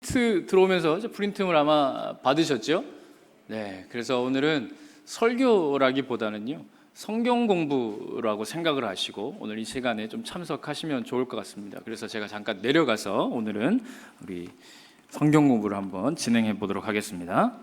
프린트 들어오면서 프린팅을 아마 받으셨죠? 네, 그래서 오늘은 설교라기보다는요 성경 공부라고 생각을 하시고 오늘 이 시간에 좀 참석하시면 좋을 것 같습니다. 그래서 제가 잠깐 내려가서 오늘은 우리 성경 공부를 한번 진행해 보도록 하겠습니다.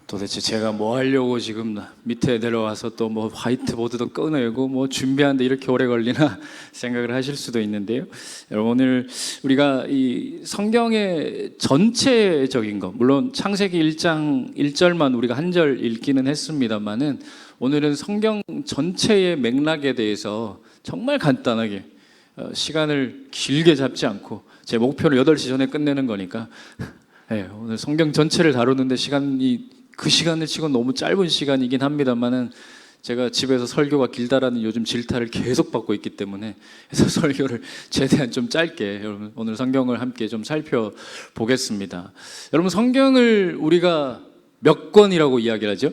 도대체 제가 뭐 하려고 지금 밑에 내려와서 또 뭐 화이트보드도 꺼내고 뭐 준비하는데 이렇게 오래 걸리나 생각을 하실 수도 있는데요. 여러분, 오늘 우리가 이 성경의 전체적인 것, 물론 창세기 1장 1절만 우리가 한 절 읽기는 했습니다만은 오늘은 성경 전체의 맥락에 대해서 정말 간단하게 시간을 길게 잡지 않고, 제 목표는 8시 전에 끝내는 거니까 네, 오늘 성경 전체를 다루는데 그 시간을 치고 너무 짧은 시간이긴 합니다만은 제가 집에서 설교가 길다라는 요즘 질타를 계속 받고 있기 때문에 그래서 설교를 최대한 좀 짧게 여러분 오늘 성경을 함께 좀 살펴보겠습니다. 여러분, 성경을 우리가 몇 권이라고 이야기를 하죠?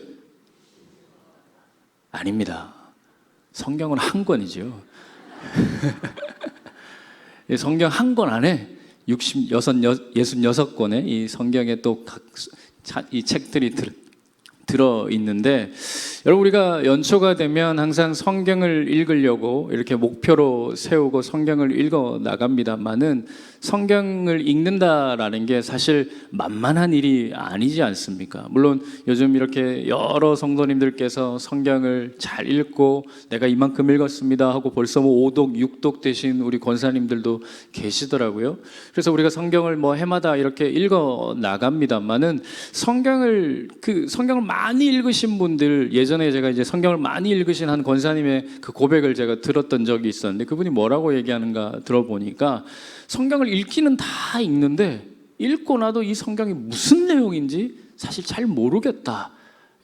아닙니다. 성경은 한 권이죠. 성경 한 권 안에 66권의 이 성경에 또 이 책들이 들어 있는데, 여러분, 우리가 연초가 되면 항상 성경을 읽으려고 이렇게 목표로 세우고 성경을 읽어 나갑니다만은 성경을 읽는다라는 게 사실 만만한 일이 아니지 않습니까? 물론 요즘 이렇게 여러 성도님들께서 성경을 잘 읽고 내가 이만큼 읽었습니다 하고 벌써 뭐 5독, 6독 되신 우리 권사님들도 계시더라고요. 그래서 우리가 성경을 뭐 해마다 이렇게 읽어 나갑니다만은 성경을 많이 읽으신 분들, 예전에 제가 이제 성경을 많이 읽으신 한 권사님의 그 고백을 제가 들었던 적이 있었는데, 그분이 뭐라고 얘기하는가 들어보니까 성경을 읽기는 다 읽는데 읽고 나도 이 성경이 무슨 내용인지 사실 잘 모르겠다,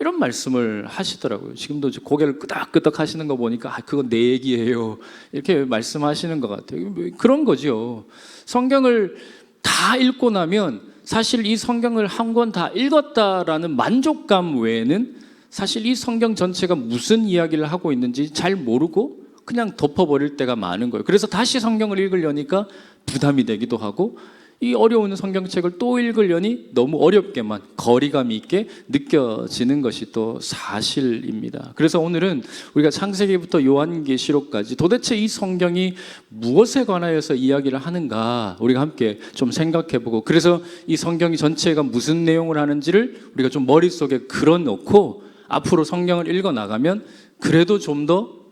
이런 말씀을 하시더라고요. 지금도 고개를 끄덕끄덕 하시는 거 보니까 그건 내 얘기예요, 이렇게 말씀하시는 것 같아요. 그런 거죠. 성경을 다 읽고 나면 사실 이 성경을 한 권 다 읽었다라는 만족감 외에는 사실 이 성경 전체가 무슨 이야기를 하고 있는지 잘 모르고 그냥 덮어버릴 때가 많은 거예요. 그래서 다시 성경을 읽으려니까 부담이 되기도 하고, 이 어려운 성경책을 또 읽으려니 너무 어렵게만 거리감이 있게 느껴지는 것이 또 사실입니다. 그래서 오늘은 우리가 창세기부터 요한계시록까지 도대체 이 성경이 무엇에 관하여서 이야기를 하는가 우리가 함께 좀 생각해보고, 그래서 이 성경이 전체가 무슨 내용을 하는지를 우리가 좀 머릿속에 그려놓고 앞으로 성경을 읽어 나가면 그래도 좀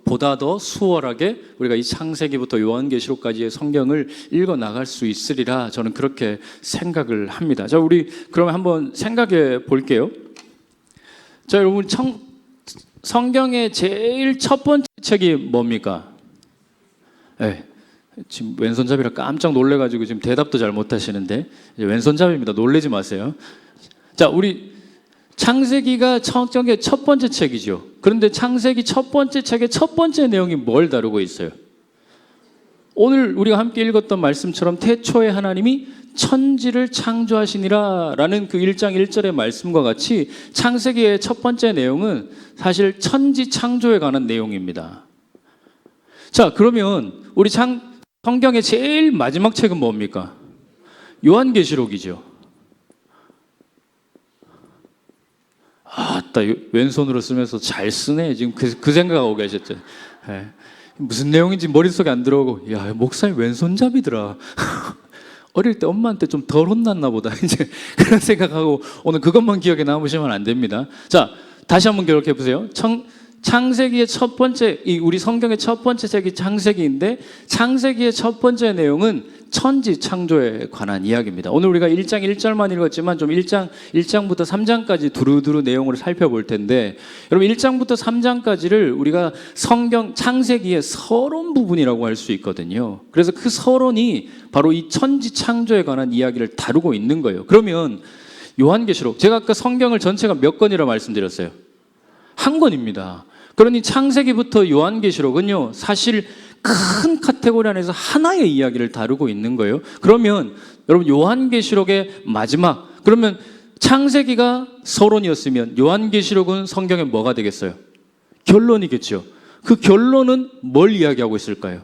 보다 더 수월하게 우리가 이 창세기부터 요한계시록까지의 성경을 읽어 나갈 수 있으리라 저는 그렇게 생각을 합니다. 자, 우리 그러면 한번 생각해 볼게요. 자, 여러분, 성경의 제일 첫 번째 책이 뭡니까? 네, 지금 왼손잡이라 깜짝 놀래가지고 지금 대답도 잘 못하시는데, 왼손잡이입니다. 놀라지 마세요. 자, 우리 창세기가 성경의 첫 번째 책이죠. 그런데 창세기 첫 번째 책의 첫 번째 내용이 뭘 다루고 있어요? 오늘 우리가 함께 읽었던 말씀처럼 태초에 하나님이 천지를 창조하시니라 라는 그 1장 1절의 말씀과 같이 창세기의 첫 번째 내용은 사실 천지 창조에 관한 내용입니다. 자, 그러면 우리 성경의 제일 마지막 책은 뭡니까? 요한계시록이죠. 아따, 왼손으로 쓰면서 잘 쓰네. 지금 그 생각하고 계셨죠. 네. 무슨 내용인지 머릿속에 안 들어오고, 야, 목사님 왼손잡이더라. 어릴 때 엄마한테 좀 덜 혼났나 보다. 이제 그런 생각하고 오늘 그것만 기억에 남으시면 안 됩니다. 자, 다시 한번 기록해 보세요. 창세기의 첫 번째, 우리 성경의 첫 번째 책이 창세기인데 창세기의 첫 번째 내용은 천지 창조에 관한 이야기입니다. 오늘 우리가 1장 1절만 읽었지만 좀 1장부터 3장까지 두루두루 내용을 살펴볼 텐데, 여러분 1장부터 3장까지를 우리가 성경 창세기의 서론 부분이라고 할 수 있거든요. 그래서 그 서론이 바로 이 천지 창조에 관한 이야기를 다루고 있는 거예요. 그러면 요한계시록, 제가 아까 성경을 전체가 몇 권이라고 말씀드렸어요? 한 권입니다. 그러니 창세기부터 요한계시록은요, 사실 큰 카테고리 안에서 하나의 이야기를 다루고 있는 거예요. 그러면 여러분 요한계시록의 마지막, 그러면 창세기가 서론이었으면 요한계시록은 성경의 뭐가 되겠어요? 결론이겠죠. 그 결론은 뭘 이야기하고 있을까요?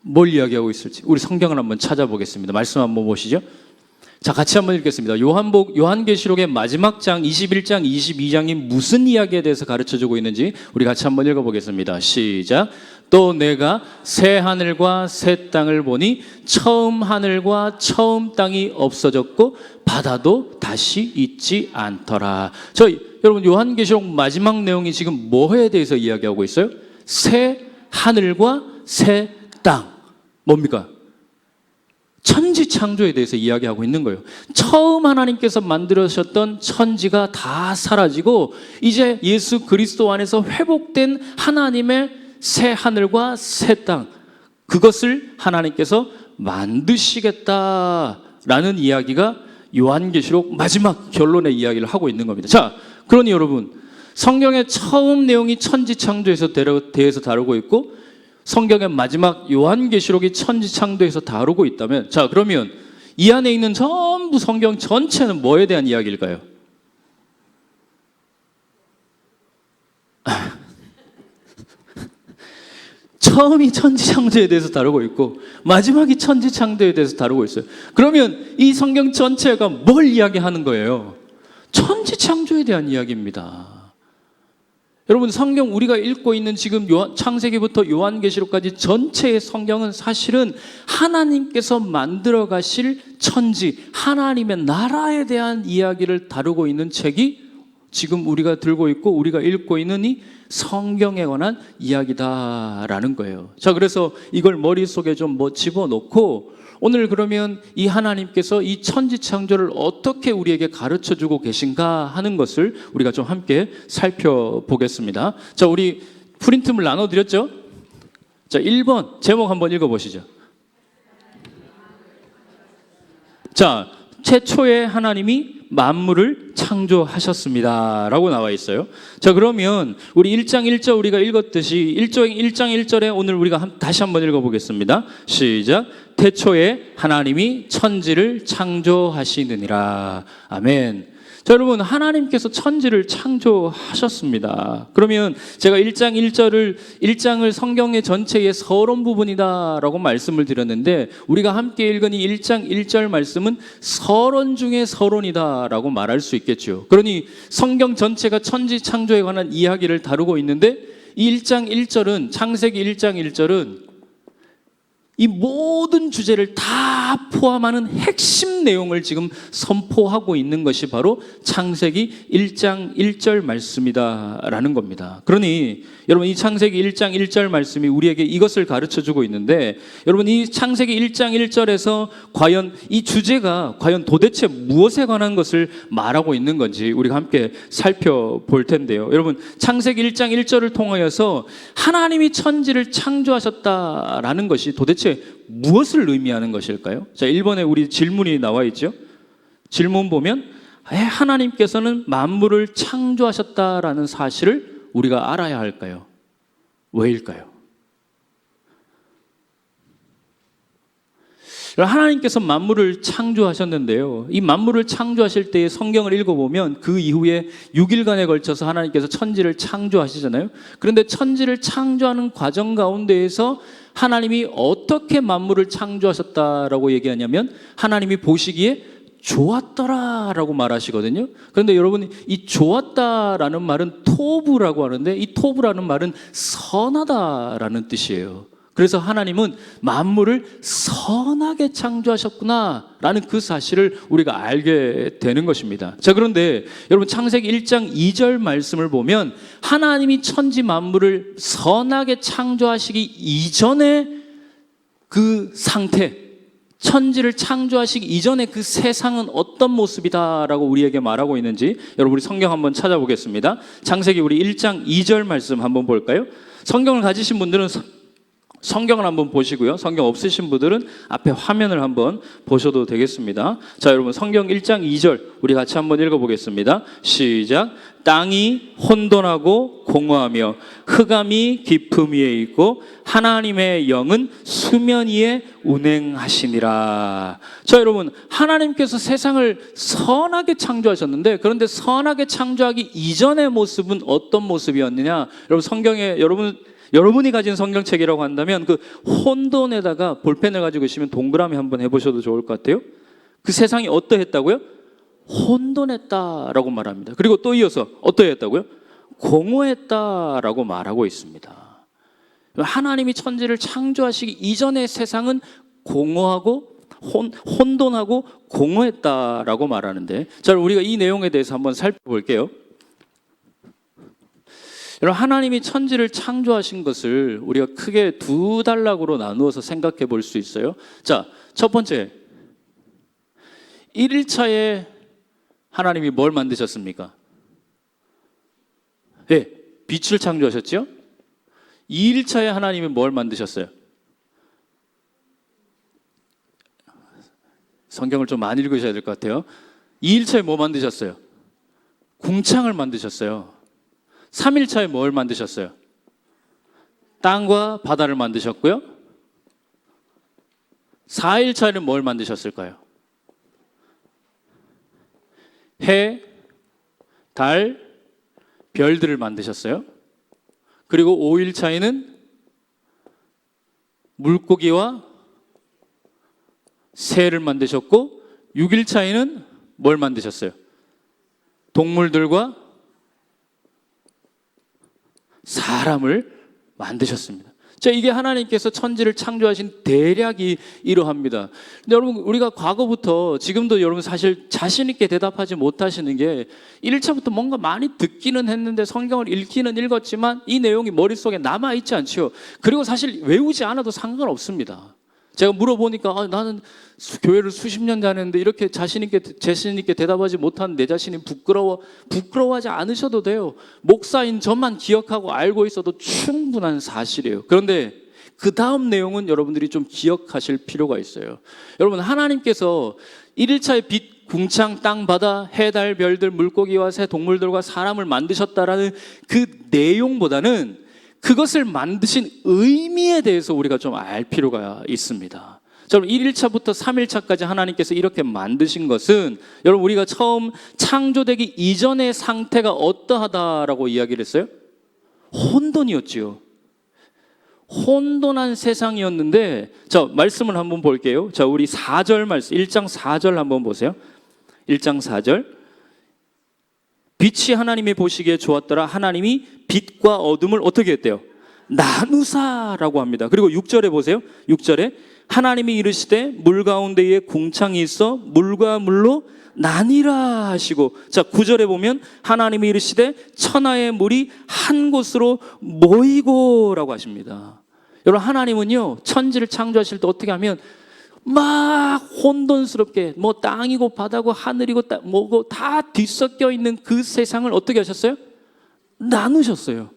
뭘 이야기하고 있을지 우리 성경을 한번 찾아보겠습니다. 말씀 한번 보시죠. 자, 같이 한번 읽겠습니다. 요한계시록의 마지막 장 21장, 22장이 무슨 이야기에 대해서 가르쳐주고 있는지 우리 같이 한번 읽어보겠습니다. 시작. 또 내가 새 하늘과 새 땅을 보니 처음 하늘과 처음 땅이 없어졌고 바다도 다시 있지 않더라. 여러분 요한계시록 마지막 내용이 지금 뭐에 대해서 이야기하고 있어요? 새 하늘과 새 땅. 뭡니까? 천지 창조에 대해서 이야기하고 있는 거예요. 처음 하나님께서 만들으셨던 천지가 다 사라지고 이제 예수 그리스도 안에서 회복된 하나님의 새 하늘과 새 땅, 그것을 하나님께서 만드시겠다라는 이야기가 요한계시록 마지막 결론의 이야기를 하고 있는 겁니다. 자, 그러니 여러분 성경의 처음 내용이 천지 창조에서 대해서 다루고 있고 성경의 마지막 요한계시록이 천지창조에서 다루고 있다면, 자, 그러면 이 안에 있는 전부 성경 전체는 뭐에 대한 이야기일까요? 처음이 천지창조에 대해서 다루고 있고 마지막이 천지창조에 대해서 다루고 있어요. 그러면 이 성경 전체가 뭘 이야기하는 거예요? 천지창조에 대한 이야기입니다. 여러분 성경 우리가 읽고 있는 지금 창세기부터 요한계시록까지 전체의 성경은 사실은 하나님께서 만들어 가실 천지, 하나님의 나라에 대한 이야기를 다루고 있는 책이 지금 우리가 들고 있고 우리가 읽고 있는 이 성경에 관한 이야기다라는 거예요. 자, 그래서 이걸 머릿속에 좀 집어넣고 오늘 그러면 이 하나님께서 이 천지 창조를 어떻게 우리에게 가르쳐주고 계신가 하는 것을 우리가 좀 함께 살펴보겠습니다. 자, 우리 프린트물 나눠드렸죠? 자, 1번 제목 한번 읽어보시죠. 자, 최초에 하나님이 만물을 창조하셨습니다 라고 나와 있어요. 자, 그러면 우리 1장 1절 우리가 읽었듯이 1장 1절에 오늘 우리가 다시 한번 읽어보겠습니다. 시작. 태초에 하나님이 천지를 창조하시느니라. 아멘. 자, 여러분 하나님께서 천지를 창조하셨습니다. 그러면 제가 1장을 성경의 전체의 서론 부분이다라고 말씀을 드렸는데 우리가 함께 읽은 이 1장 1절 말씀은 서론 중에 서론이다라고 말할 수 있겠죠. 그러니 성경 전체가 천지 창조에 관한 이야기를 다루고 있는데 이 1장 1절은 창세기 1장 1절은 이 모든 주제를 다 포함하는 핵심 내용을 지금 선포하고 있는 것이 바로 창세기 1장 1절 말씀이다라는 겁니다. 그러니 여러분 이 창세기 1장 1절 말씀이 우리에게 이것을 가르쳐주고 있는데 여러분 이 창세기 1장 1절에서 과연 이 주제가 과연 도대체 무엇에 관한 것을 말하고 있는 건지 우리가 함께 살펴볼 텐데요. 여러분 창세기 1장 1절을 통하여서 하나님이 천지를 창조하셨다라는 것이 도대체 무엇을 의미하는 것일까요? 자, 1번에 우리 질문이 나와 있죠. 질문 보면 하나님께서는 만물을 창조하셨다라는 사실을 우리가 알아야 할까요? 왜일까요? 하나님께서 만물을 창조하셨는데요, 이 만물을 창조하실 때 성경을 읽어보면 그 이후에 6일간에 걸쳐서 하나님께서 천지를 창조하시잖아요. 그런데 천지를 창조하는 과정 가운데에서 하나님이 어떻게 만물을 창조하셨다라고 얘기하냐면 하나님이 보시기에 좋았더라라고 말하시거든요. 그런데 여러분 이 좋았다라는 말은 토부라고 하는데 이 토부라는 말은 선하다라는 뜻이에요. 그래서 하나님은 만물을 선하게 창조하셨구나라는 그 사실을 우리가 알게 되는 것입니다. 자, 그런데 여러분 창세기 1장 2절 말씀을 보면 하나님이 천지 만물을 선하게 창조하시기 이전에 그 상태, 천지를 창조하시기 이전에 그 세상은 어떤 모습이다라고 우리에게 말하고 있는지 여러분 우리 성경 한번 찾아보겠습니다. 창세기 우리 1장 2절 말씀 한번 볼까요? 성경을 가지신 분들은 성경을 한번 보시고요. 성경 없으신 분들은 앞에 화면을 한번 보셔도 되겠습니다. 자, 여러분 성경 1장 2절 우리 같이 한번 읽어보겠습니다. 시작. 땅이 혼돈하고 공허하며 흑암이 깊음 위에 있고 하나님의 영은 수면 위에 운행하시니라. 자, 여러분 하나님께서 세상을 선하게 창조하셨는데 그런데 선하게 창조하기 이전의 모습은 어떤 모습이었느냐? 여러분 성경에 여러분이 가진 성경책이라고 한다면 그 혼돈에다가 볼펜을 가지고 계시면 동그라미 한번 해보셔도 좋을 것 같아요. 그 세상이 어떠했다고요? 혼돈했다라고 말합니다. 그리고 또 이어서 어떠했다고요? 공허했다라고 말하고 있습니다. 하나님이 천지를 창조하시기 이전의 세상은 공허하고 혼돈하고 공허했다라고 말하는데, 자, 우리가 이 내용에 대해서 한번 살펴볼게요. 여러분 하나님이 천지를 창조하신 것을 우리가 크게 두 단락으로 나누어서 생각해 볼 수 있어요. 자, 첫 번째 1일차에 하나님이 뭘 만드셨습니까? 네, 빛을 창조하셨죠? 2일차에 하나님이 뭘 만드셨어요? 성경을 좀 많이 읽으셔야 될 것 같아요. 2일차에 뭐 만드셨어요? 궁창을 만드셨어요. 3일차에 뭘 만드셨어요? 땅과 바다를 만드셨고요. 4일차에는 뭘 만드셨을까요? 해, 달, 별들을 만드셨어요. 그리고 5일차에는 물고기와 새를 만드셨고 6일차에는 뭘 만드셨어요? 동물들과 사람을 만드셨습니다. 자, 이게 하나님께서 천지를 창조하신 대략이 이러합니다. 근데 여러분 우리가 과거부터 지금도 여러분 사실 자신 있게 대답하지 못하시는 게 1차부터 뭔가 많이 듣기는 했는데 성경을 읽기는 읽었지만 이 내용이 머릿속에 남아있지 않지요. 그리고 사실 외우지 않아도 상관없습니다. 제가 물어보니까 나는 교회를 수십 년 다녔는데 이렇게 자신 있게 대답하지 못하는 내 자신이 부끄러워하지 않으셔도 돼요. 목사인 저만 기억하고 알고 있어도 충분한 사실이에요. 그런데 그 다음 내용은 여러분들이 좀 기억하실 필요가 있어요. 여러분 하나님께서 1일차에 빛, 궁창, 땅, 바다, 해, 달, 별들, 물고기와 새, 동물들과 사람을 만드셨다라는 그 내용보다는 그것을 만드신 의미에 대해서 우리가 좀 알 필요가 있습니다. 자, 그럼 1일차부터 3일차까지 하나님께서 이렇게 만드신 것은 여러분 우리가 처음 창조되기 이전의 상태가 어떠하다라고 이야기를 했어요? 혼돈이었지요. 혼돈한 세상이었는데, 자, 말씀을 한번 볼게요. 자, 우리 4절 말씀, 1장 4절 한번 보세요. 1장 4절. 빛이 하나님이 보시기에 좋았더라. 하나님이 빛과 어둠을 어떻게 했대요? 나누사라고 합니다. 그리고 6절에 보세요. 6절에 하나님이 이르시되 물 가운데에 궁창이 있어 물과 물로 나뉘라 하시고, 자 9절에 보면 하나님이 이르시되 천하의 물이 한 곳으로 모이고라고 하십니다. 여러분 하나님은요 천지를 창조하실 때 어떻게 하면 막 혼돈스럽게 뭐 땅이고 바다고 하늘이고 뭐고 다 뒤섞여 있는 그 세상을 어떻게 하셨어요? 나누셨어요.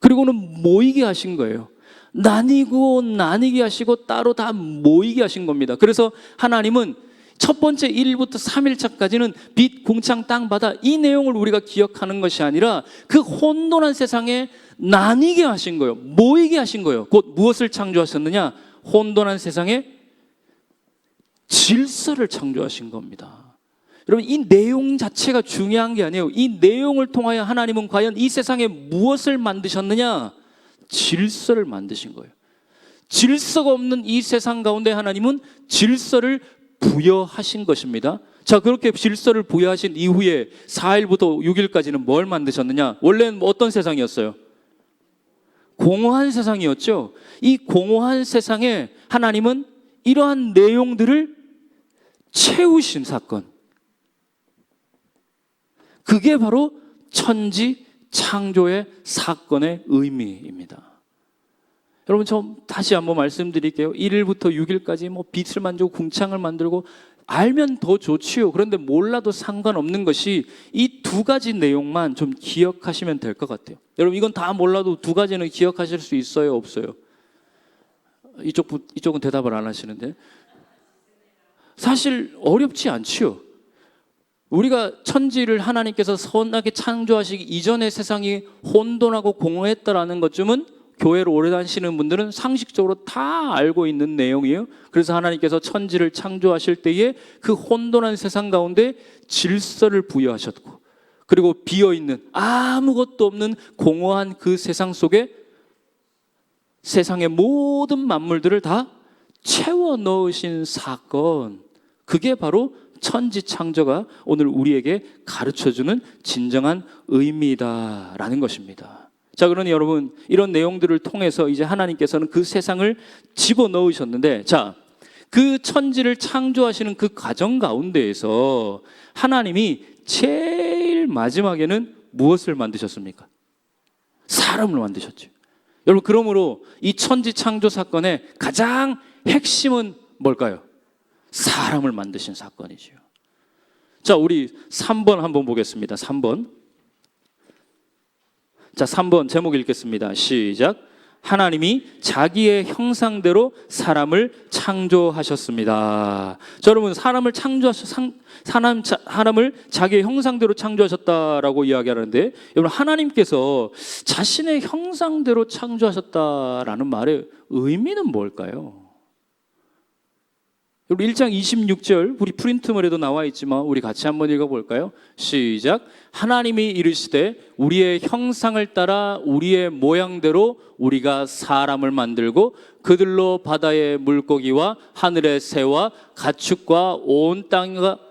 그리고는 모이게 하신 거예요. 나뉘게 하시고 따로 다 모이게 하신 겁니다. 그래서 하나님은 첫 번째 1일부터 3일차까지는 빛, 궁창, 땅, 바다 이 내용을 우리가 기억하는 것이 아니라 그 혼돈한 세상에 나뉘게 하신 거예요. 모이게 하신 거예요. 곧 무엇을 창조하셨느냐? 혼돈한 세상에 질서를 창조하신 겁니다. 여러분 이 내용 자체가 중요한 게 아니에요. 이 내용을 통하여 하나님은 과연 이 세상에 무엇을 만드셨느냐? 질서를 만드신 거예요. 질서가 없는 이 세상 가운데 하나님은 질서를 부여하신 것입니다. 자, 그렇게 질서를 부여하신 이후에 4일부터 6일까지는 뭘 만드셨느냐? 원래는 어떤 세상이었어요? 공허한 세상이었죠. 이 공허한 세상에 하나님은 이러한 내용들을 채우신 사건, 그게 바로 천지 창조의 사건의 의미입니다. 여러분, 저 다시 한번 말씀드릴게요. 1일부터 6일까지 뭐 빛을 만들고 궁창을 만들고 알면 더 좋지요. 그런데 몰라도 상관없는 것이 이 두 가지 내용만 좀 기억하시면 될 것 같아요. 여러분, 이건 다 몰라도 두 가지는 기억하실 수 있어요, 없어요? 이쪽은 대답을 안 하시는데. 사실 어렵지 않지요. 우리가 천지를 하나님께서 선하게 창조하시기 이전의 세상이 혼돈하고 공허했다라는 것쯤은 교회로 오래 다니시는 분들은 상식적으로 다 알고 있는 내용이에요. 그래서 하나님께서 천지를 창조하실 때에 그 혼돈한 세상 가운데 질서를 부여하셨고, 그리고 비어있는 아무것도 없는 공허한 그 세상 속에 세상의 모든 만물들을 다 채워 넣으신 사건, 그게 바로 천지 창조가 오늘 우리에게 가르쳐주는 진정한 의미다라는 것입니다. 자, 그러니 여러분, 이런 내용들을 통해서 이제 하나님께서는 그 세상을 집어넣으셨는데, 자, 그 천지를 창조하시는 그 과정 가운데에서 하나님이 제일 마지막에는 무엇을 만드셨습니까? 사람을 만드셨죠. 여러분, 그러므로 이 천지 창조 사건의 가장 핵심은 뭘까요? 사람을 만드신 사건이죠. 자, 우리 3번 한번 보겠습니다. 3번. 자, 3번 제목 읽겠습니다. 시작. 하나님이 자기의 형상대로 사람을 창조하셨습니다. 자, 여러분, 사람을 자기의 형상대로 창조하셨다라고 이야기하는데, 여러분, 하나님께서 자신의 형상대로 창조하셨다라는 말의 의미는 뭘까요? 여러분, 1장 26절 우리 프린트물에도 나와 있지만 우리 같이 한번 읽어볼까요? 시작. 하나님이 이르시되 우리의 형상을 따라 우리의 모양대로 우리가 사람을 만들고 그들로 바다의 물고기와 하늘의 새와 가축과 온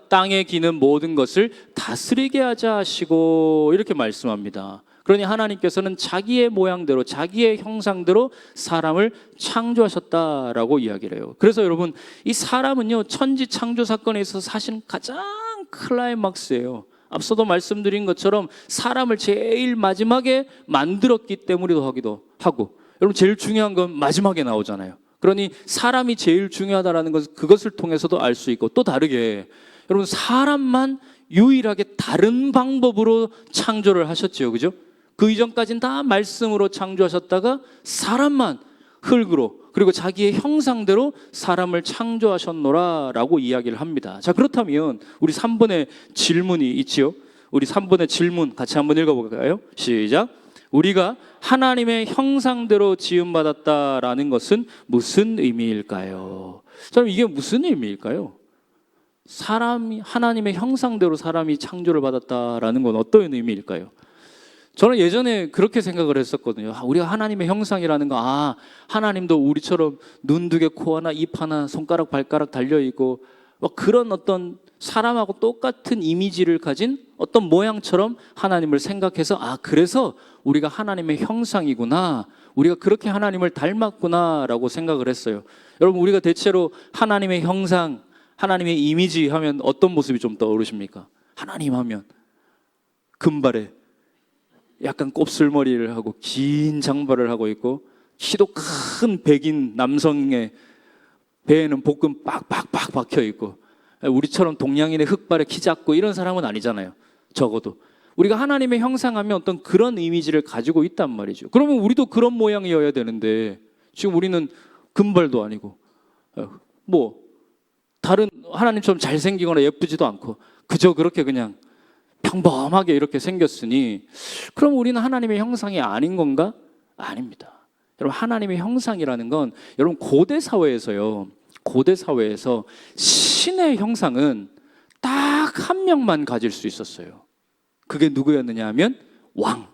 땅에 기는 모든 것을 다스리게 하자 하시고, 이렇게 말씀합니다. 그러니 하나님께서는 자기의 모양대로 자기의 형상대로 사람을 창조하셨다라고 이야기를 해요. 그래서 여러분, 이 사람은요, 천지 창조 사건에 있어서 사실 가장 클라이막스예요. 앞서도 말씀드린 것처럼 사람을 제일 마지막에 만들었기 때문이기도 하기도 하고, 여러분, 제일 중요한 건 마지막에 나오잖아요. 그러니 사람이 제일 중요하다라는 것을 그것을 통해서도 알 수 있고, 또 다르게 여러분, 사람만 유일하게 다른 방법으로 창조를 하셨죠, 그죠? 그 이전까지는 다 말씀으로 창조하셨다가 사람만 흙으로, 그리고 자기의 형상대로 사람을 창조하셨노라라고 이야기를 합니다. 자, 그렇다면 우리 3번의 질문이 있지요. 우리 3번의 질문 같이 한번 읽어볼까요? 시작. 우리가 하나님의 형상대로 지음받았다라는 것은 무슨 의미일까요? 자, 이게 무슨 의미일까요? 사람이 하나님의 형상대로 사람이 창조를 받았다라는 건 어떤 의미일까요? 저는 예전에 그렇게 생각을 했었거든요. 우리가 하나님의 형상이라는 거, 하나님도 우리처럼 눈 두 개, 코 하나, 입 하나, 손가락, 발가락 달려있고 그런 어떤 사람하고 똑같은 이미지를 가진 어떤 모양처럼 하나님을 생각해서, 그래서 우리가 하나님의 형상이구나, 우리가 그렇게 하나님을 닮았구나 라고 생각을 했어요. 여러분, 우리가 대체로 하나님의 형상, 하나님의 이미지 하면 어떤 모습이 좀 떠오르십니까? 하나님 하면 금발에 약간 곱슬머리를 하고 긴 장발을 하고 있고, 키도 큰 백인 남성의 배에는 복근 빡빡빡 박혀 있고, 우리처럼 동양인의 흑발에 키 작고 이런 사람은 아니잖아요. 적어도 우리가 하나님의 형상하면 어떤 그런 이미지를 가지고 있단 말이죠. 그러면 우리도 그런 모양이어야 되는데, 지금 우리는 금발도 아니고 다른 하나님처럼 잘생기거나 예쁘지도 않고 그저 그렇게 그냥 평범하게 이렇게 생겼으니, 그럼 우리는 하나님의 형상이 아닌 건가? 아닙니다. 여러분, 하나님의 형상이라는 건, 여러분, 고대 사회에서 신의 형상은 딱 한 명만 가질 수 있었어요. 그게 누구였느냐 하면 왕.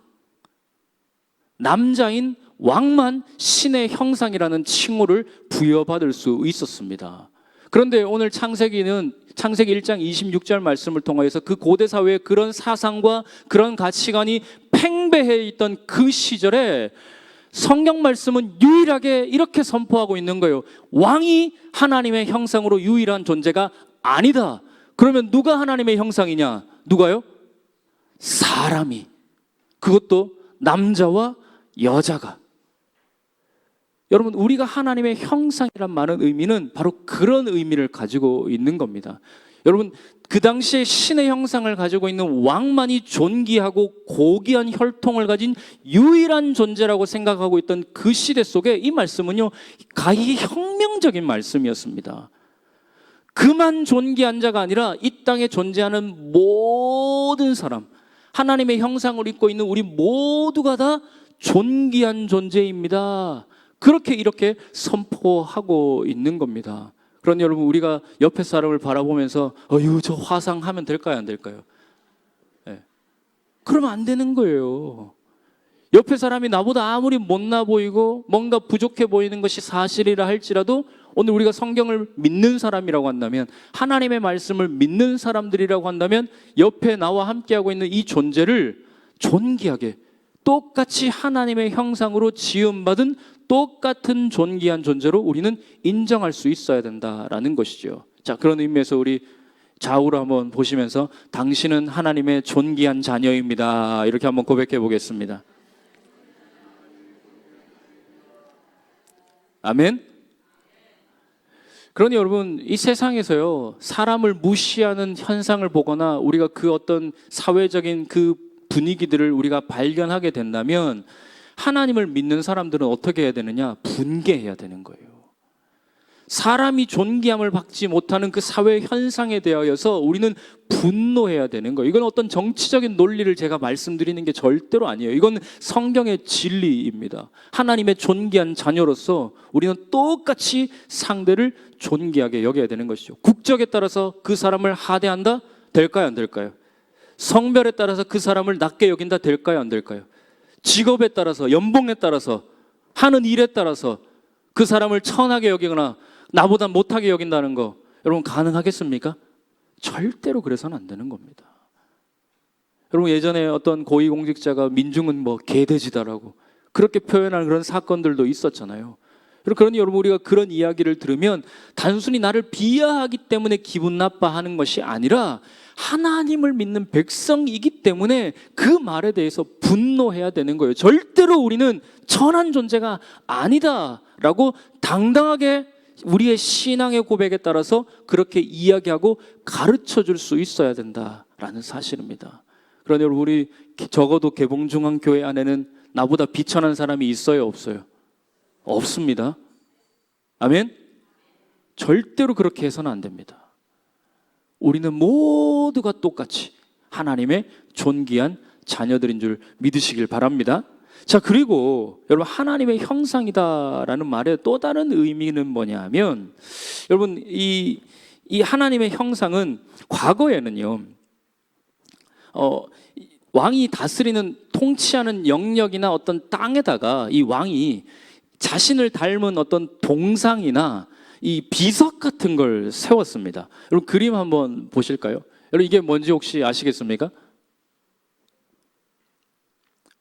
남자인 왕만 신의 형상이라는 칭호를 부여받을 수 있었습니다. 그런데 오늘 창세기 1장 26절 말씀을 통해서 그 고대 사회의 그런 사상과 그런 가치관이 팽배해 있던 그 시절에 성경 말씀은 유일하게 이렇게 선포하고 있는 거예요. 왕이 하나님의 형상으로 유일한 존재가 아니다. 그러면 누가 하나님의 형상이냐? 누가요? 사람이. 그것도 남자와 여자가. 여러분, 우리가 하나님의 형상이란 말은 의미는 바로 그런 의미를 가지고 있는 겁니다. 여러분, 그 당시에 신의 형상을 가지고 있는 왕만이 존귀하고 고귀한 혈통을 가진 유일한 존재라고 생각하고 있던 그 시대 속에 이 말씀은요, 가히 혁명적인 말씀이었습니다. 그만 존귀한 자가 아니라 이 땅에 존재하는 모든 사람, 하나님의 형상을 입고 있는 우리 모두가 다 존귀한 존재입니다. 그렇게 이렇게 선포하고 있는 겁니다. 그런데 여러분, 우리가 옆에 사람을 바라보면서 저 화상 하면 될까요, 안 될까요? 네. 그러면 안 되는 거예요. 옆에 사람이 나보다 아무리 못나 보이고 뭔가 부족해 보이는 것이 사실이라 할지라도 오늘 우리가 성경을 믿는 사람이라고 한다면, 하나님의 말씀을 믿는 사람들이라고 한다면, 옆에 나와 함께하고 있는 이 존재를 존귀하게 똑같이 하나님의 형상으로 지음받은 똑같은 존귀한 존재로 우리는 인정할 수 있어야 된다라는 것이죠. 자, 그런 의미에서 우리 좌우로 한번 보시면서 당신은 하나님의 존귀한 자녀입니다. 이렇게 한번 고백해 보겠습니다. 아멘. 그러니 여러분, 이 세상에서요, 사람을 무시하는 현상을 보거나 우리가 그 어떤 사회적인 그 분위기들을 우리가 발견하게 된다면 하나님을 믿는 사람들은 어떻게 해야 되느냐? 분개해야 되는 거예요. 사람이 존귀함을 받지 못하는 그 사회 현상에 대하여서 우리는 분노해야 되는 거예요. 이건 어떤 정치적인 논리를 제가 말씀드리는 게 절대로 아니에요. 이건 성경의 진리입니다. 하나님의 존귀한 자녀로서 우리는 똑같이 상대를 존귀하게 여겨야 되는 것이죠. 국적에 따라서 그 사람을 하대한다? 될까요, 안 될까요? 성별에 따라서 그 사람을 낮게 여긴다? 될까요, 안 될까요? 직업에 따라서, 연봉에 따라서, 하는 일에 따라서 그 사람을 천하게 여기거나 나보다 못하게 여긴다는 거, 여러분 가능하겠습니까? 절대로 그래서는 안 되는 겁니다. 여러분, 예전에 어떤 고위공직자가 민중은 뭐 개돼지다라고 그렇게 표현하는 그런 사건들도 있었잖아요. 그러니 여러분, 우리가 그런 이야기를 들으면 단순히 나를 비하하기 때문에 기분 나빠하는 것이 아니라 하나님을 믿는 백성이기 때문에 그 말에 대해서 분노해야 되는 거예요. 절대로 우리는 천한 존재가 아니다라고 당당하게 우리의 신앙의 고백에 따라서 그렇게 이야기하고 가르쳐 줄 수 있어야 된다라는 사실입니다. 그러니 여러분, 우리 적어도 개봉중앙교회 안에는 나보다 비천한 사람이 있어요, 없어요? 없습니다. 아멘? 절대로 그렇게 해서는 안 됩니다. 우리는 모두가 똑같이 하나님의 존귀한 자녀들인 줄 믿으시길 바랍니다. 자, 그리고 여러분, 하나님의 형상이다라는 말의 또 다른 의미는 뭐냐면, 여러분, 이 하나님의 형상은 과거에는요, 왕이 다스리는, 통치하는 영역이나 어떤 땅에다가 이 왕이 자신을 닮은 어떤 동상이나 이 비석 같은 걸 세웠습니다. 여러분, 그림 한번 보실까요? 여러분, 이게 뭔지 혹시 아시겠습니까?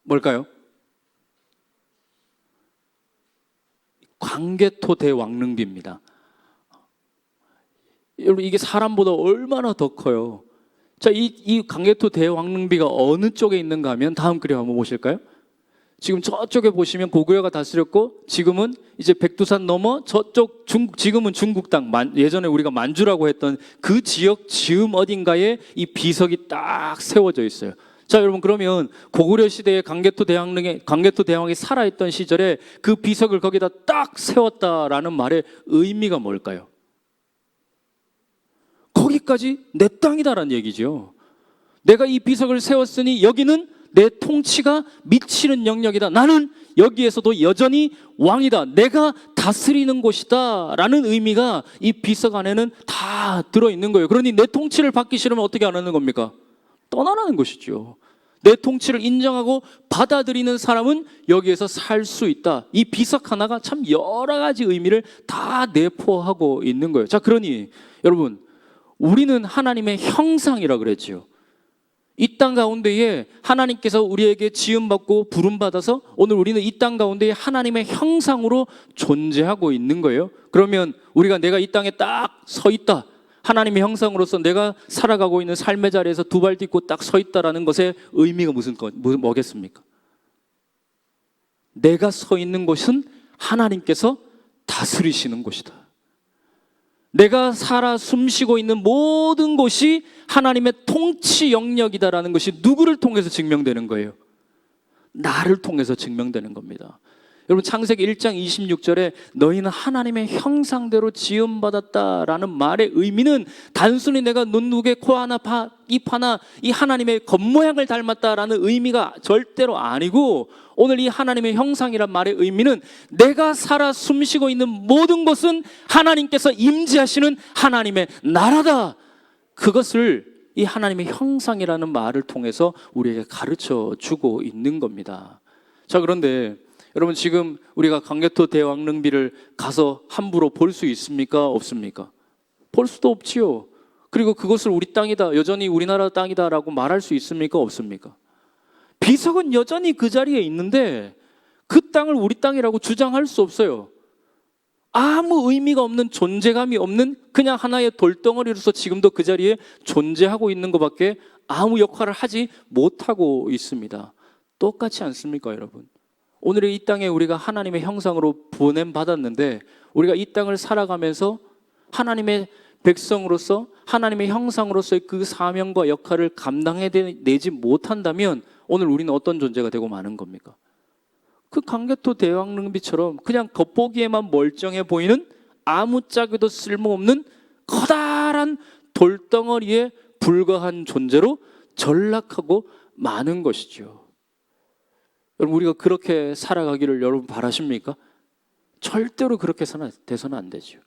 뭘까요? 광개토 대왕릉비입니다. 여러분, 이게 사람보다 얼마나 더 커요. 자, 이 광개토 대왕릉비가 어느 쪽에 있는가 하면 다음 그림 한번 보실까요? 지금 저쪽에 보시면 고구려가 다스렸고, 지금은 이제 백두산 넘어 저쪽 지금은 중국 땅, 예전에 우리가 만주라고 했던 그 지역 즈음 어딘가에 이 비석이 딱 세워져 있어요. 자, 여러분, 그러면 고구려 시대에 광개토 대왕이 살아있던 시절에 그 비석을 거기다 딱 세웠다라는 말의 의미가 뭘까요? 거기까지 내 땅이다라는 얘기죠. 내가 이 비석을 세웠으니 여기는 내 통치가 미치는 영역이다. 나는 여기에서도 여전히 왕이다. 내가 다스리는 곳이다 라는 의미가 이 비석 안에는 다 들어있는 거예요. 그러니 내 통치를 받기 싫으면 어떻게 하는 겁니까? 떠나라는 것이죠. 내 통치를 인정하고 받아들이는 사람은 여기에서 살 수 있다. 이 비석 하나가 참 여러 가지 의미를 다 내포하고 있는 거예요. 자, 그러니 여러분, 우리는 하나님의 형상이라 그랬지요. 이 땅 가운데에 하나님께서 우리에게 지음받고 부름받아서 오늘 우리는 이 땅 가운데에 하나님의 형상으로 존재하고 있는 거예요. 그러면 우리가 내가 이 땅에 딱 서 있다, 하나님의 형상으로서 내가 살아가고 있는 삶의 자리에서 두 발 딛고 딱 서 있다라는 것의 의미가 뭐겠습니까? 내가 서 있는 곳은 하나님께서 다스리시는 곳이다. 내가 살아 숨쉬고 있는 모든 곳이 하나님의 통치 영역이다라는 것이 누구를 통해서 증명되는 거예요? 나를 통해서 증명되는 겁니다. 여러분, 창세기 1장 26절에 너희는 하나님의 형상대로 지음받았다라는 말의 의미는 단순히 내가 눈두개, 코 하나, 입 하나 이 하나님의 겉모양을 닮았다라는 의미가 절대로 아니고, 오늘 이 하나님의 형상이란 말의 의미는 내가 살아 숨쉬고 있는 모든 것은 하나님께서 임재하시는 하나님의 나라다. 그것을 이 하나님의 형상이라는 말을 통해서 우리에게 가르쳐 주고 있는 겁니다. 자, 그런데 여러분, 지금 우리가 강개토 대왕릉비를 가서 함부로 볼 수 있습니까? 없습니까? 볼 수도 없지요. 그리고 그것을 우리 땅이다, 여전히 우리나라 땅이다라고 말할 수 있습니까? 없습니까? 비석은 여전히 그 자리에 있는데 그 땅을 우리 땅이라고 주장할 수 없어요. 아무 의미가 없는, 존재감이 없는 그냥 하나의 돌덩어리로서 지금도 그 자리에 존재하고 있는 것밖에 아무 역할을 하지 못하고 있습니다. 똑같지 않습니까, 여러분? 오늘의 이 땅에 우리가 하나님의 형상으로 보냄받았는데 우리가 이 땅을 살아가면서 하나님의 백성으로서 하나님의 형상으로서의 그 사명과 역할을 감당해내지 못한다면 오늘 우리는 어떤 존재가 되고 마는 겁니까? 그 강개토 대왕릉비처럼 그냥 겉보기에만 멀쩡해 보이는 아무짝에도 쓸모없는 커다란 돌덩어리에 불과한 존재로 전락하고 마는 것이죠. 여러분, 우리가 그렇게 살아가기를 여러분 바라십니까? 절대로 그렇게 돼서는 안 되죠.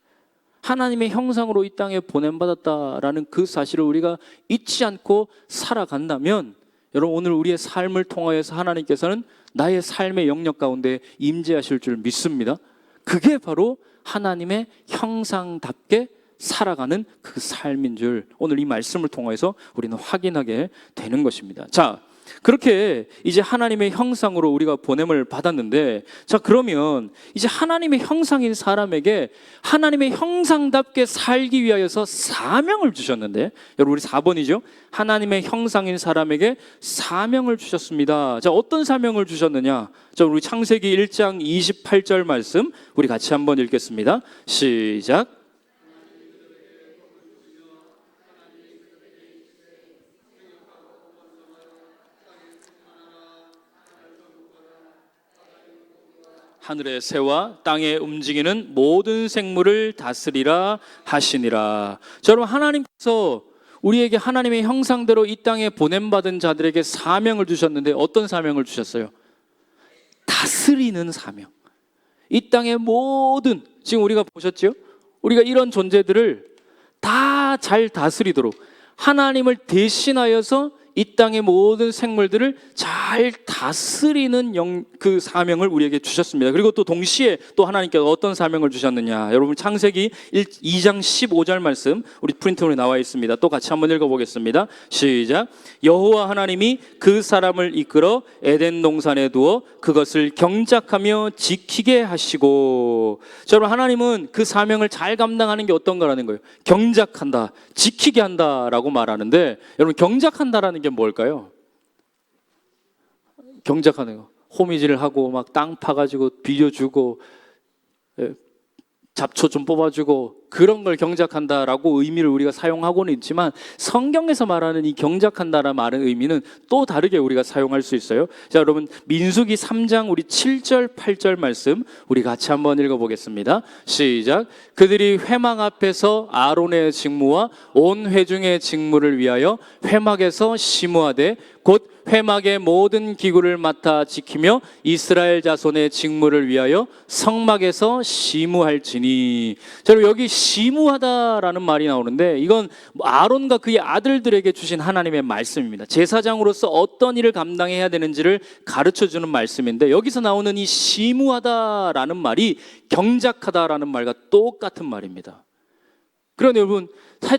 하나님의 형상으로 이 땅에 보냄받았다라는 그 사실을 우리가 잊지 않고 살아간다면 여러분, 오늘 우리의 삶을 통하여서 하나님께서는 나의 삶의 영역 가운데 임재하실 줄 믿습니다. 그게 바로 하나님의 형상답게 살아가는 그 삶인 줄 오늘 이 말씀을 통해서 우리는 확인하게 되는 것입니다. 자, 그렇게 이제 하나님의 형상으로 우리가 보냄을 받았는데, 자, 그러면 이제 하나님의 형상인 사람에게 하나님의 형상답게 살기 위하여서 사명을 주셨는데, 여러분, 우리 4번이죠. 하나님의 형상인 사람에게 사명을 주셨습니다. 자, 어떤 사명을 주셨느냐? 자, 우리 창세기 1장 28절 말씀 우리 같이 한번 읽겠습니다. 시작. 하늘의 새와 땅에 움직이는 모든 생물을 다스리라 하시니라. 자, 여러분, 하나님께서 우리에게 하나님의 형상대로 이 땅에 보냄받은 자들에게 사명을 주셨는데 어떤 사명을 주셨어요? 다스리는 사명. 이 땅의 모든, 지금 우리가 보셨죠? 우리가 이런 존재들을 다 잘 다스리도록 하나님을 대신하여서 이 땅의 모든 생물들을 잘 다스리는 그 사명을 우리에게 주셨습니다. 그리고 또 동시에 또 하나님께서 어떤 사명을 주셨느냐? 여러분, 창세기 2장 15절 말씀 우리 프린트로 나와 있습니다. 또 같이 한번 읽어보겠습니다. 시작. 여호와 하나님이 그 사람을 이끌어 에덴 동산에 두어 그것을 경작하며 지키게 하시고. 자, 여러분, 하나님은 그 사명을 잘 감당하는 게 어떤 거라는 거예요? 경작한다, 지키게 한다라고 말하는데, 여러분, 경작한다라는 게 뭘까요? 경작하는 거, 호미질을 하고 막 땅 파가지고 비벼주고 잡초 좀 뽑아주고 그런 걸 경작한다라고 의미를 우리가 사용하고는 있지만, 성경에서 말하는 이 경작한다라는 말의 의미는 또 다르게 우리가 사용할 수 있어요. 자, 여러분, 민수기 3장 우리 7절 8절 말씀 우리 같이 한번 읽어보겠습니다. 시작. 그들이 회막 앞에서 아론의 직무와 온 회중의 직무를 위하여 회막에서 심우하되 곧 회막의 모든 기구를 맡아 지키며 이스라엘 자손의 직무를 위하여 성막에서 심우할지니. 자, 여기 심우하다라는 말이 나오는데 이건 아론과 그의 아들들에게 주신 하나님의 말씀입니다. 제사장으로서 어떤 일을 감당해야 되는지를 가르쳐주는 말씀인데, 여기서 나오는 이 심우하다라는 말이 경작하다라는 말과 똑같은 말입니다. 그런데 여러분,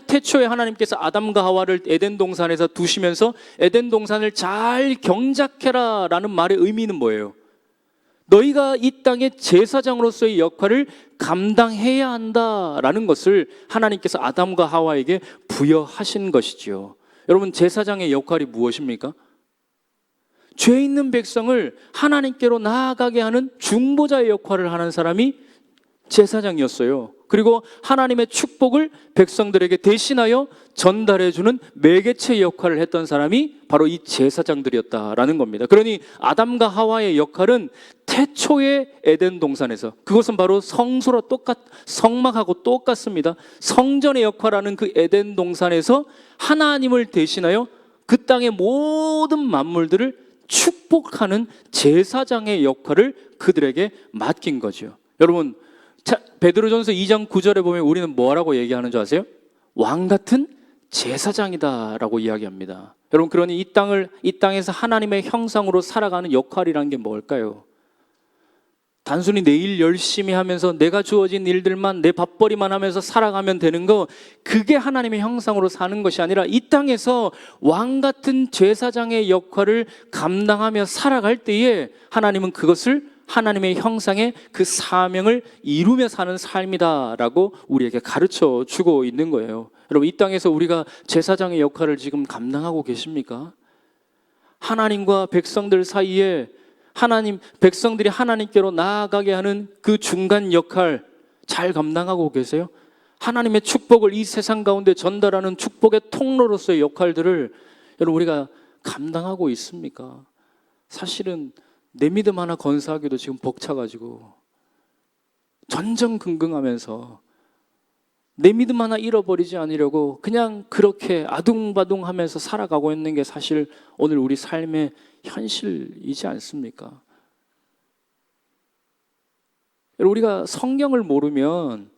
태초에 하나님께서 아담과 하와를 에덴 동산에서 두시면서 에덴 동산을 잘 경작해라 라는 말의 의미는 뭐예요? 너희가 이 땅의 제사장으로서의 역할을 감당해야 한다라는 것을 하나님께서 아담과 하와에게 부여하신 것이지요. 여러분, 제사장의 역할이 무엇입니까? 죄 있는 백성을 하나님께로 나아가게 하는 중보자의 역할을 하는 사람이 제사장이었어요. 그리고 하나님의 축복을 백성들에게 대신하여 전달해주는 매개체 역할을 했던 사람이 바로 이 제사장들이었다라는 겁니다. 그러니 아담과 하와의 역할은 태초의 에덴 동산에서, 그것은 바로 성막하고 똑같습니다. 성전의 역할하는 그 에덴 동산에서 하나님을 대신하여 그 땅의 모든 만물들을 축복하는 제사장의 역할을 그들에게 맡긴 거죠. 여러분, 베드로전서 2장 9절에 보면 우리는 뭐라고 얘기하는 줄 아세요? 왕 같은 제사장이다라고 이야기합니다. 여러분, 그러니 이 땅에서 하나님의 형상으로 살아가는 역할이라는 게 뭘까요? 단순히 내 일 열심히 하면서 내가 주어진 일들만, 내 밥벌이만 하면서 살아가면 되는 거, 그게 하나님의 형상으로 사는 것이 아니라 이 땅에서 왕 같은 제사장의 역할을 감당하며 살아갈 때에 하나님은 그것을 하나님의 형상의 그 사명을 이루며 사는 삶이다라고 우리에게 가르쳐 주고 있는 거예요. 여러분, 이 땅에서 우리가 제사장의 역할을 지금 감당하고 계십니까? 하나님과 백성들 사이에 백성들이 하나님께로 나아가게 하는 그 중간 역할 잘 감당하고 계세요? 하나님의 축복을 이 세상 가운데 전달하는 축복의 통로로서의 역할들을 여러분, 우리가 감당하고 있습니까? 사실은 내 믿음 하나 건사하기도 지금 벅차가지고 전전긍긍하면서 내 믿음 하나 잃어버리지 않으려고 그냥 그렇게 아둥바둥하면서 살아가고 있는 게 사실 오늘 우리 삶의 현실이지 않습니까? 우리가 성경을 모르면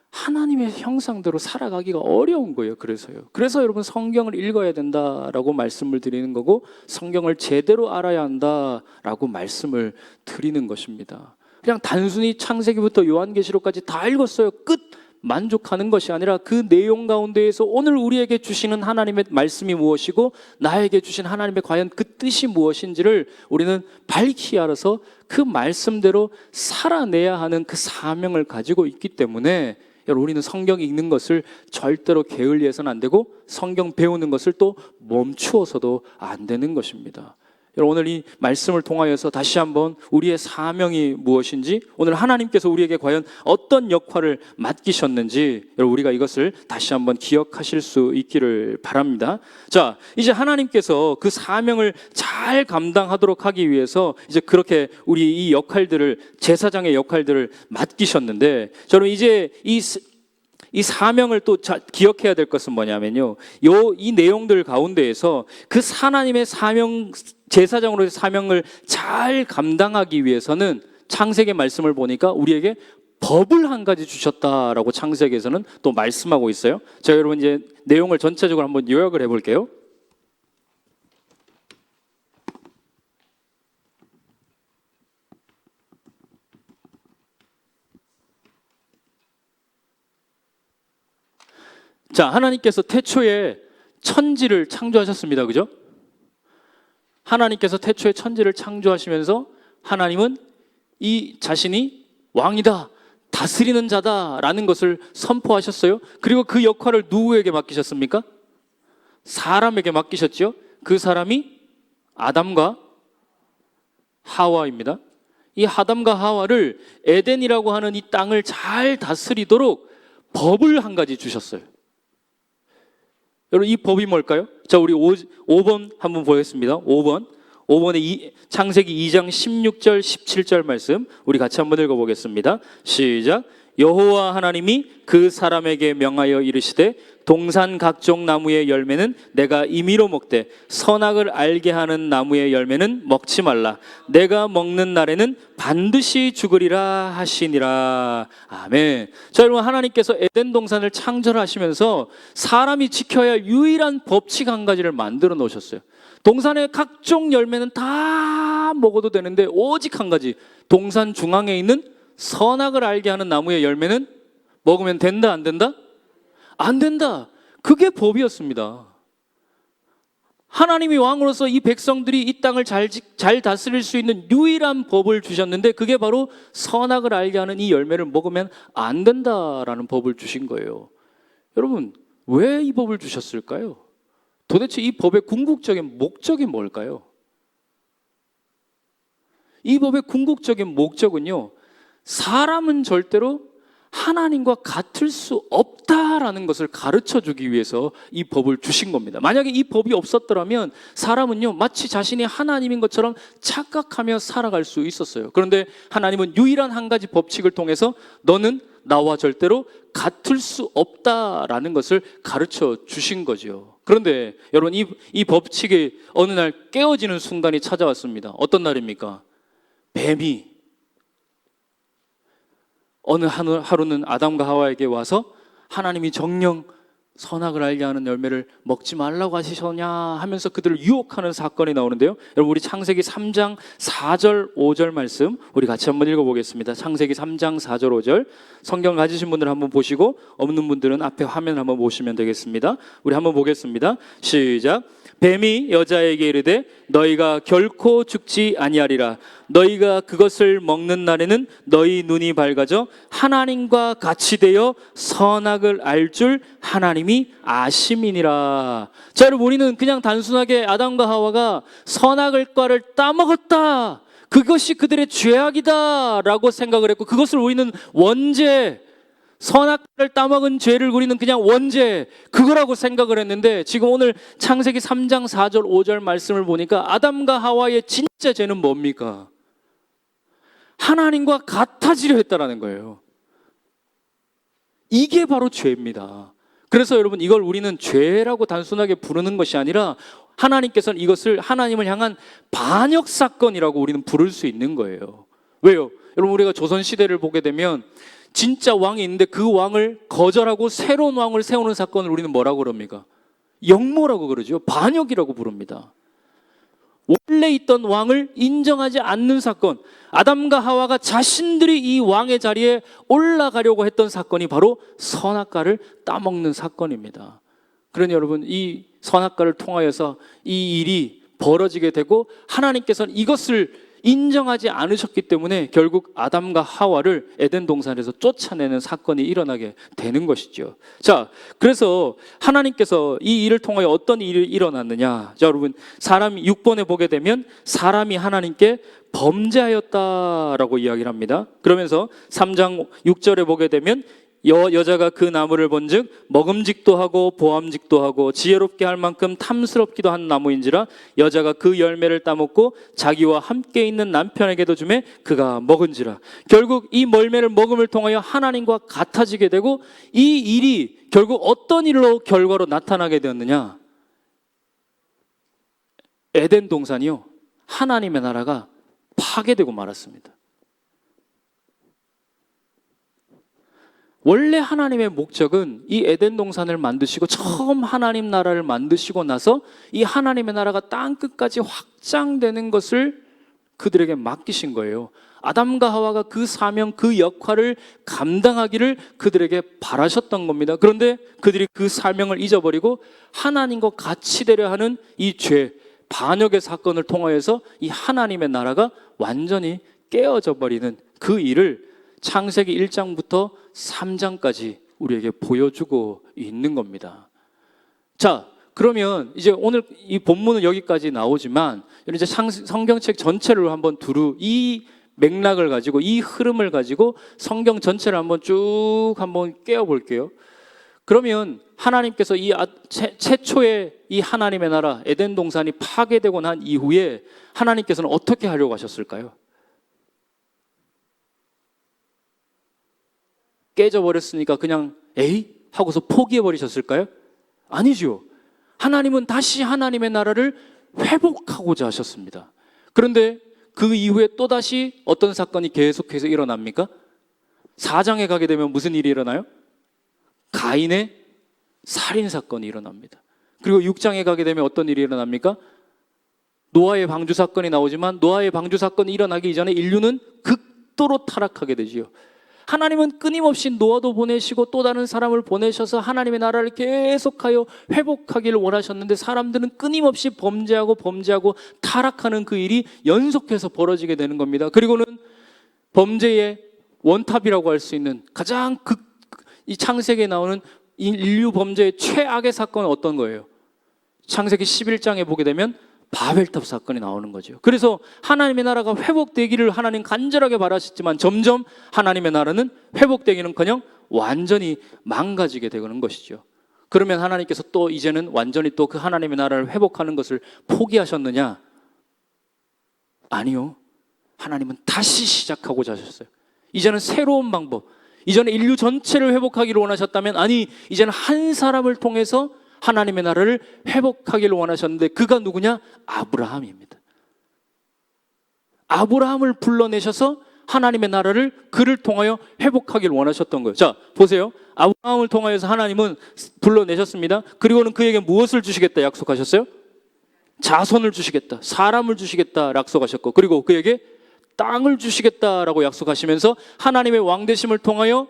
하나님의 형상대로 살아가기가 어려운 거예요. 그래서 여러분, 성경을 읽어야 된다라고 말씀을 드리는 거고, 성경을 제대로 알아야 한다라고 말씀을 드리는 것입니다. 그냥 단순히 창세기부터 요한계시록까지 다 읽었어요, 끝! 만족하는 것이 아니라 그 내용 가운데에서 오늘 우리에게 주시는 하나님의 말씀이 무엇이고 나에게 주신 하나님의 과연 그 뜻이 무엇인지를 우리는 밝히 알아서 그 말씀대로 살아내야 하는 그 사명을 가지고 있기 때문에 여러분, 우리는 성경 읽는 것을 절대로 게을리해서는 안 되고 성경 배우는 것을 또 멈추어서도 안 되는 것입니다. 여러분, 오늘 이 말씀을 통하여서 다시 한번 우리의 사명이 무엇인지, 오늘 하나님께서 우리에게 과연 어떤 역할을 맡기셨는지 여러분, 우리가 이것을 다시 한번 기억하실 수 있기를 바랍니다. 자, 이제 하나님께서 그 사명을 잘 감당하도록 하기 위해서 이제 그렇게 우리 이 역할들을, 제사장의 역할들을 맡기셨는데, 저는 이제 이 사명을 또 기억해야 될 것은 뭐냐면요, 이 내용들 가운데에서 그 하나님의 사명, 제사장으로의 사명을 잘 감당하기 위해서는 창세기 말씀을 보니까 우리에게 법을 한 가지 주셨다라고 창세기에서는 또 말씀하고 있어요. 제가 여러분 이제 내용을 전체적으로 한번 요약을 해볼게요. 자, 하나님께서 태초에 천지를 창조하셨습니다. 그죠? 하나님께서 태초에 천지를 창조하시면서 하나님은 이 자신이 왕이다, 다스리는 자다라는 것을 선포하셨어요. 그리고 그 역할을 누구에게 맡기셨습니까? 사람에게 맡기셨죠. 그 사람이 아담과 하와입니다. 이 아담과 하와를 에덴이라고 하는 이 땅을 잘 다스리도록 법을 한 가지 주셨어요. 여러분, 이 법이 뭘까요? 자, 우리 5번 한번 보겠습니다. 5번에 창세기 2장 16절 17절 말씀 우리 같이 한번 읽어보겠습니다. 시작. 여호와 하나님이 그 사람에게 명하여 이르시되 동산 각종 나무의 열매는 내가 임의로 먹되 선악을 알게 하는 나무의 열매는 먹지 말라. 내가 먹는 날에는 반드시 죽으리라 하시니라. 아멘. 자, 여러분, 하나님께서 에덴 동산을 창조하시면서 사람이 지켜야 할 유일한 법칙 한 가지를 만들어 놓으셨어요. 동산의 각종 열매는 다 먹어도 되는데 오직 한 가지, 동산 중앙에 있는 선악을 알게 하는 나무의 열매는 먹으면 된다, 안 된다? 안 된다. 그게 법이었습니다. 하나님이 왕으로서 이 백성들이 이 땅을 잘 다스릴 수 있는 유일한 법을 주셨는데 그게 바로 선악을 알게 하는 이 열매를 먹으면 안 된다라는 법을 주신 거예요. 여러분, 왜 이 법을 주셨을까요? 도대체 이 법의 궁극적인 목적이 뭘까요? 이 법의 궁극적인 목적은요, 사람은 절대로 하나님과 같을 수 없다라는 것을 가르쳐 주기 위해서 이 법을 주신 겁니다. 만약에 이 법이 없었더라면 사람은요, 마치 자신이 하나님인 것처럼 착각하며 살아갈 수 있었어요. 그런데 하나님은 유일한 한 가지 법칙을 통해서 너는 나와 절대로 같을 수 없다라는 것을 가르쳐 주신 거죠. 그런데 여러분, 이 법칙이 어느 날 깨어지는 순간이 찾아왔습니다. 어떤 날입니까? 뱀이 어느 하루는 아담과 하와에게 와서 하나님이 정녕 선악을 알게 하는 열매를 먹지 말라고 하시셨냐 하면서 그들을 유혹하는 사건이 나오는데요. 여러분, 우리 창세기 3장 4절 5절 말씀 우리 같이 한번 읽어보겠습니다. 창세기 3장 4절 5절 성경 가지신 분들 한번 보시고 없는 분들은 앞에 화면 한번 보시면 되겠습니다. 우리 한번 보겠습니다. 시작. 뱀이 여자에게 이르되 너희가 결코 죽지 아니하리라. 너희가 그것을 먹는 날에는 너희 눈이 밝아져 하나님과 같이 되어 선악을 알 줄 하나님이 아심이니라. 자, 여러분, 우리는 그냥 단순하게 아담과 하와가 선악을 과를 따먹었다, 그것이 그들의 죄악이다 라고 생각을 했고, 그것을 우리는 원죄, 선악과를 따먹은 죄를 우리는 그냥 원죄, 그거라고 생각을 했는데, 지금 오늘 창세기 3장 4절 5절 말씀을 보니까 아담과 하와의 진짜 죄는 뭡니까? 하나님과 같아지려 했다라는 거예요. 이게 바로 죄입니다. 그래서 여러분, 이걸 우리는 죄라고 단순하게 부르는 것이 아니라 하나님께서는 이것을 하나님을 향한 반역 사건이라고 우리는 부를 수 있는 거예요. 왜요? 여러분, 우리가 조선시대를 보게 되면 진짜 왕이 있는데 그 왕을 거절하고 새로운 왕을 세우는 사건을 우리는 뭐라고 그럽니까? 역모라고 그러죠. 반역이라고 부릅니다. 원래 있던 왕을 인정하지 않는 사건, 아담과 하와가 자신들이 이 왕의 자리에 올라가려고 했던 사건이 바로 선악과를 따먹는 사건입니다. 그러니 여러분, 이 선악과를 통하여서 이 일이 벌어지게 되고 하나님께서는 이것을 인정하지 않으셨기 때문에 결국 아담과 하와를 에덴 동산에서 쫓아내는 사건이 일어나게 되는 것이죠. 자, 그래서 하나님께서 이 일을 통하여 어떤 일이 일어났느냐. 자, 여러분, 사람이 6번에 보게 되면 사람이 하나님께 범죄하였다라고 이야기를 합니다. 그러면서 3장 6절에 보게 되면 여자가 그 나무를 본즉 먹음직도 하고 보암직도 하고 지혜롭게 할 만큼 탐스럽기도 한 나무인지라 여자가 그 열매를 따먹고 자기와 함께 있는 남편에게도 주매 그가 먹은지라. 결국 이 열매를 먹음을 통하여 하나님과 같아지게 되고, 이 일이 결국 어떤 일로 결과로 나타나게 되었느냐. 에덴 동산이요, 하나님의 나라가 파괴되고 말았습니다. 원래 하나님의 목적은 이 에덴 동산을 만드시고 처음 하나님 나라를 만드시고 나서 이 하나님의 나라가 땅 끝까지 확장되는 것을 그들에게 맡기신 거예요. 아담과 하와가 그 사명, 그 역할을 감당하기를 그들에게 바라셨던 겁니다. 그런데 그들이 그 사명을 잊어버리고 하나님과 같이 되려 하는 이 죄, 반역의 사건을 통하여서 이 하나님의 나라가 완전히 깨어져 버리는 그 일을 창세기 1장부터 3장까지 우리에게 보여주고 있는 겁니다. 자, 그러면 이제 오늘 이 본문은 여기까지 나오지만 이제 성경책 전체를 한번 이 맥락을 가지고, 이 흐름을 가지고 성경 전체를 한번 쭉 한번 깨워 볼게요. 그러면 하나님께서 이 최초의 이 하나님의 나라 에덴 동산이 파괴되고 난 이후에 하나님께서는 어떻게 하려고 하셨을까요? 깨져버렸으니까 그냥 에이? 하고서 포기해버리셨을까요? 아니죠. 하나님은 다시 하나님의 나라를 회복하고자 하셨습니다. 그런데 그 이후에 또다시 어떤 사건이 계속해서 일어납니까? 4장에 가게 되면 무슨 일이 일어나요? 가인의 살인사건이 일어납니다. 그리고 6장에 가게 되면 어떤 일이 일어납니까? 노아의 방주 사건이 나오지만 노아의 방주 사건이 일어나기 이전에 인류는 극도로 타락하게 되지요. 하나님은 끊임없이 노아도 보내시고 또 다른 사람을 보내셔서 하나님의 나라를 계속하여 회복하기를 원하셨는데 사람들은 끊임없이 범죄하고 타락하는 그 일이 연속해서 벌어지게 되는 겁니다. 그리고는 범죄의 원탑이라고 할 수 있는 가장 이 창세기에 나오는 인류 범죄의 최악의 사건은 어떤 거예요? 창세기 11장에 보게 되면 바벨탑 사건이 나오는 거죠. 그래서 하나님의 나라가 회복되기를 하나님 간절하게 바라셨지만 점점 하나님의 나라는 회복되기는커녕 완전히 망가지게 되는 것이죠. 그러면 하나님께서 또 이제는 완전히 또 그 하나님의 나라를 회복하는 것을 포기하셨느냐? 아니요. 하나님은 다시 시작하고자 하셨어요. 이제는 새로운 방법, 이전에 인류 전체를 회복하기를 원하셨다면 아니 이제는 한 사람을 통해서 하나님의 나라를 회복하기를 원하셨는데 그가 누구냐? 아브라함입니다. 아브라함을 불러내셔서 하나님의 나라를 그를 통하여 회복하기를 원하셨던 거예요. 자, 보세요. 아브라함을 통하여서 하나님은 불러내셨습니다. 그리고는 그에게 무엇을 주시겠다 약속하셨어요? 자손을 주시겠다, 사람을 주시겠다 약속하셨고, 그리고 그에게 땅을 주시겠다라고 약속하시면서 하나님의 왕되심을 통하여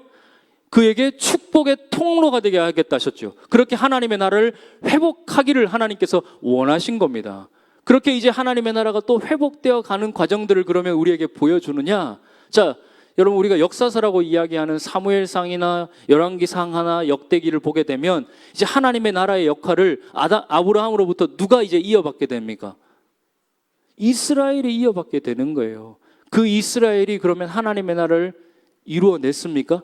그에게 축복의 통로가 되게 하겠다 하셨죠. 그렇게 하나님의 나라를 회복하기를 하나님께서 원하신 겁니다. 그렇게 이제 하나님의 나라가 또 회복되어 가는 과정들을 그러면 우리에게 보여주느냐? 자, 여러분 우리가 역사서라고 이야기하는 사무엘상이나 열왕기상하나 역대기를 보게 되면 이제 하나님의 나라의 역할을 아브라함으로부터 누가 이제 이어받게 됩니까? 이스라엘이 이어받게 되는 거예요. 그 이스라엘이 그러면 하나님의 나라를 이루어냈습니까?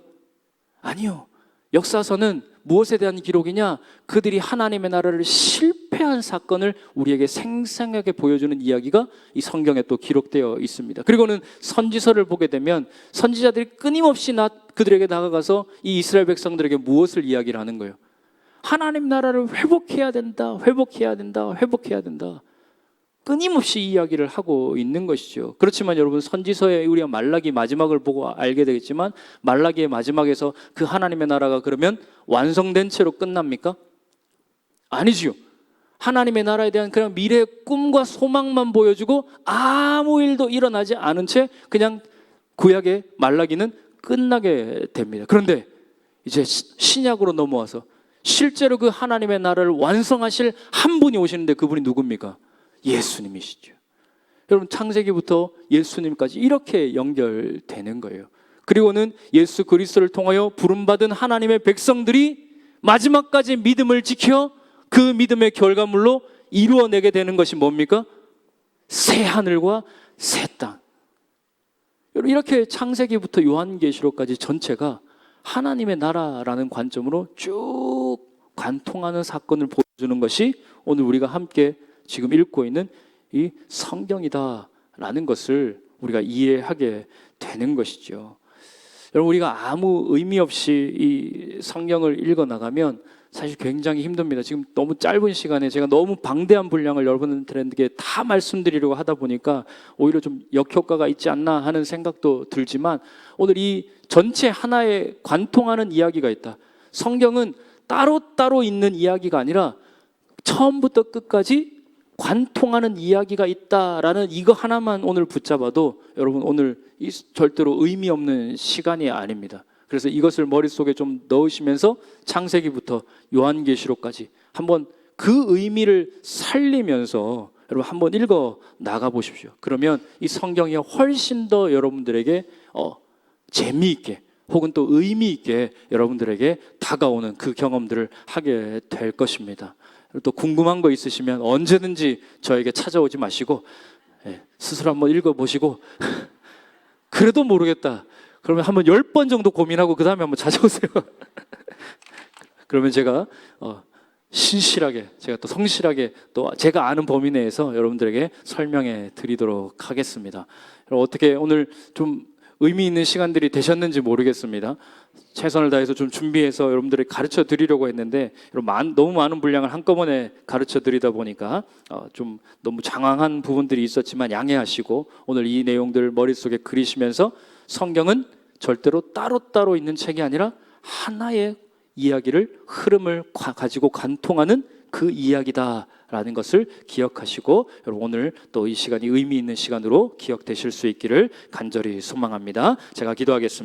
아니요. 역사서는 무엇에 대한 기록이냐? 그들이 하나님의 나라를 실패한 사건을 우리에게 생생하게 보여주는 이야기가 이 성경에 또 기록되어 있습니다. 그리고는 선지서를 보게 되면 선지자들이 끊임없이 그들에게 다가가서 이 이스라엘 백성들에게 무엇을 이야기를 하는 거예요? 하나님 나라를 회복해야 된다, 회복해야 된다, 회복해야 된다. 끊임없이 이야기를 하고 있는 것이죠. 그렇지만 여러분 선지서의 우리가 말라기 마지막을 보고 알게 되겠지만 말라기의 마지막에서 그 하나님의 나라가 그러면 완성된 채로 끝납니까? 아니지요. 하나님의 나라에 대한 그냥 미래의 꿈과 소망만 보여주고 아무 일도 일어나지 않은 채 그냥 구약의 말라기는 끝나게 됩니다. 그런데 이제 신약으로 넘어와서 실제로 그 하나님의 나라를 완성하실 한 분이 오시는데 그분이 누굽니까? 예수님이시죠. 여러분 창세기부터 예수님까지 이렇게 연결되는 거예요. 그리고는 예수 그리스도를 통하여 부름받은 하나님의 백성들이 마지막까지 믿음을 지켜 그 믿음의 결과물로 이루어내게 되는 것이 뭡니까? 새 하늘과 새 땅. 여러분 이렇게 창세기부터 요한계시록까지 전체가 하나님의 나라라는 관점으로 쭉 관통하는 사건을 보여주는 것이 오늘 우리가 함께 지금 읽고 있는 이 성경이다라는 것을 우리가 이해하게 되는 것이죠. 여러분 우리가 아무 의미 없이 이 성경을 읽어 나가면 사실 굉장히 힘듭니다. 지금 너무 짧은 시간에 제가 너무 방대한 분량을 여러분들에게 다 말씀드리려고 하다 보니까 오히려 좀 역효과가 있지 않나 하는 생각도 들지만 오늘 이 전체 하나에 관통하는 이야기가 있다. 성경은 따로따로 있는 이야기가 아니라 처음부터 끝까지 관통하는 이야기가 있다라는 이거 하나만 오늘 붙잡아도 여러분 오늘 절대로 의미 없는 시간이 아닙니다. 그래서 이것을 머릿속에 좀 넣으시면서 창세기부터 요한계시록까지 한번 그 의미를 살리면서 여러분 한번 읽어 나가 보십시오. 그러면 이 성경이 훨씬 더 여러분들에게 재미있게 혹은 또 의미 있게 여러분들에게 다가오는 그 경험들을 하게 될 것입니다. 또 궁금한 거 있으시면 언제든지 저에게 찾아오지 마시고 스스로 한번 읽어보시고 그래도 모르겠다 그러면 한번 10번 정도 고민하고 그 다음에 한번 찾아오세요. 그러면 제가 신실하게 제가 또 성실하게 또 제가 아는 범위 내에서 여러분들에게 설명해 드리도록 하겠습니다. 어떻게 오늘 좀 의미 있는 시간들이 되셨는지 모르겠습니다. 최선을 다해서 좀 준비해서 여러분들에게 가르쳐 드리려고 했는데 너무 많은 분량을 한꺼번에 가르쳐 드리다 보니까 좀 너무 장황한 부분들이 있었지만 양해하시고 오늘 이 내용들 머릿속에 그리시면서 성경은 절대로 따로따로 있는 책이 아니라 하나의 이야기를 흐름을 가지고 관통하는 그 이야기다라는 것을 기억하시고 여러분 오늘 또 이 시간이 의미 있는 시간으로 기억되실 수 있기를 간절히 소망합니다. 제가 기도하겠습니다.